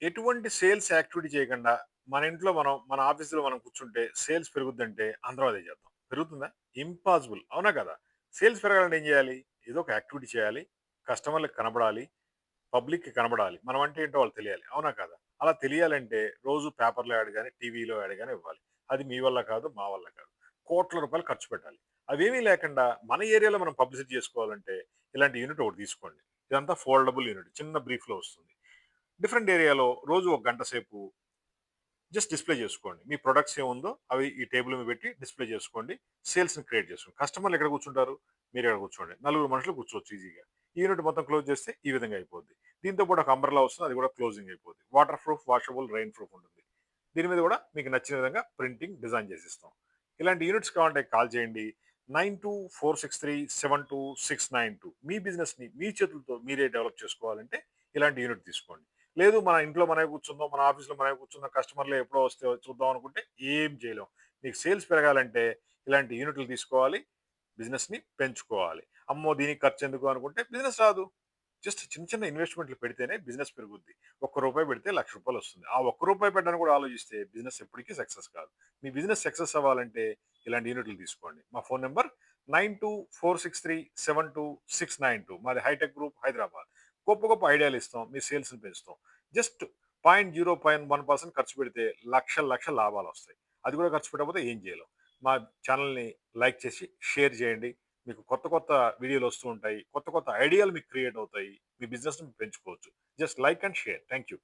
ఎటువంటి sales activity చేయకుండా మన ఇంట్లో మన ఆఫీస్‌లో మనం కూర్చుంటే సేల్స్ పెరుగుద్దంటే అందరం అదే చేద్దాం. పెరుగుతుందా? ఇంపాసిబుల్. అవునా కదా? సేల్స్ పెరగాలంటే ఏం చేయాలి? ఏదో ఒక యాక్టివిటీ చేయాలి. కస్టమర్‌లకి కనపడాలి. పబ్లిక్‌కి కనపడాలి. మనం అంటే ఏంటో వాళ్ళకి తెలియాలి. అవునా కాదా? అలా తెలియాలంటే రోజు పేపర్‌లో యాడ్ గాని, టీవీలో యాడ్ గాని ఇవ్వాలి. అది మీ వల్ల కాదు, మా వల్ల కాదు. కోట్ల రూపాయలు ఖర్చు పెట్టాలి. అవేమీ లేకుండా మన ఏరియాలో మనం పబ్లిసిటీ చేసుకోవాలంటే ఇలాంటి యూనిట్ ఒకటి తీసుకోండి. ఇదంతా ఫోల్డబుల్ యూనిట్. చిన్న బ్రీఫ్‌లో వస్తుంది. డిఫరెంట్ ఏరియాలో రోజు ఒక గంట సేపు జస్ట్ డిస్‌ప్లే చేసుకోండి. మీ ప్రొడక్ట్స్ ఏముందో అవి ఈ టేబుల్ మీద పెట్టి డిస్‌ప్లే చేసుకోండి. సేల్స్‌ని క్రియేట్ చేసుకోండి. కస్టమర్‌లు ఎక్కడ కూర్చుంటారు? మీరు ఇక్కడ కూర్చోండి. నలుగురు మనుషులు కూర్చోవచ్చు ఈజీగా. ఈ యూనిట్ మొత్తం క్లోజ్ చేస్తే ఈ విధంగా అయిపోద్ది. దీంతో పాటు ఒక అంబ్రెల్లా వస్తుంది. అది కూడా క్లోజింగ్ అయిపోద్ది. Water proof, washable, rain proof ఉంటుంది. దీని మీద కూడా మీకు నచ్చిన విధంగా ప్రింటింగ్ డిజైన్ చేసిస్తాం. ఇలాంటి యూనిట్స్ కావాలంటే కాల్ చేయండి. 9246372692 మీ బిజినెస్‌ని మీ చేతులతో మీరే డెవలప్ చేసుకోవాలంటే ఇలాంటి యూనిట్ తీసుకోండి. లేదు మన ఇంట్లో మనమే కూర్చుందాం, మన ఆఫీస్‌లో మనమే కూర్చుందాం, కస్టమర్‌లే ఎప్పుడో వస్తే చూద్దాం అనుకుంటే ఏం చేయలేం. మీకు సేల్స్ పెరగాలంటే ఇలాంటి యూనిట్‌లు తీసుకోవాలి. బిజినెస్‌ని పెంచుకోవాలి. అమ్మో! దీనికి ఖర్చెందుకు అనుకుంటే బిజినెస్ రాదు. జస్ట్ చిన్న చిన్న ఇన్వెస్ట్‌మెంట్‌లు పెడితేనే బిజినెస్ పెరుగుద్ది. రూ. 1 పెడితే రూ. 1,00,000 వస్తుంది. ఆ రూ. 1 పెట్టడానికి కూడా ఆలోచిస్తే బిజినెస్ ఎప్పటికీ సక్సెస్ కాదు. మీ బిజినెస్ సక్సెస్ అవ్వాలంటే ఇలాంటి యూనిట్‌లు తీసుకోండి. మా ఫోన్ నంబర్ 9246372692 మాది హైటెక్ గ్రూప్ హైదరాబాద్. గొప్ప గొప్ప ఐడియాలు ఇస్తాం. మీ సేల్స్‌ని పెంచుతాం. జస్ట్ 0.1% ఖర్చు పెడితే లక్షల లక్షల లాభాలొస్తాయి. అది కూడా ఖర్చు పెట్టకపోతే ఏం చేయలేం. మా ఛానెల్‌ని లైక్ చేసి షేర్ చేయండి. మీకు కొత్త కొత్త వీడియోలు వస్తూ ఉంటాయి. కొత్త కొత్త ఐడియాలు మీకు క్రియేట్ అవుతాయి. మీ బిజినెస్‌ని పెంచుకోవచ్చు. Just like and share. Thank you.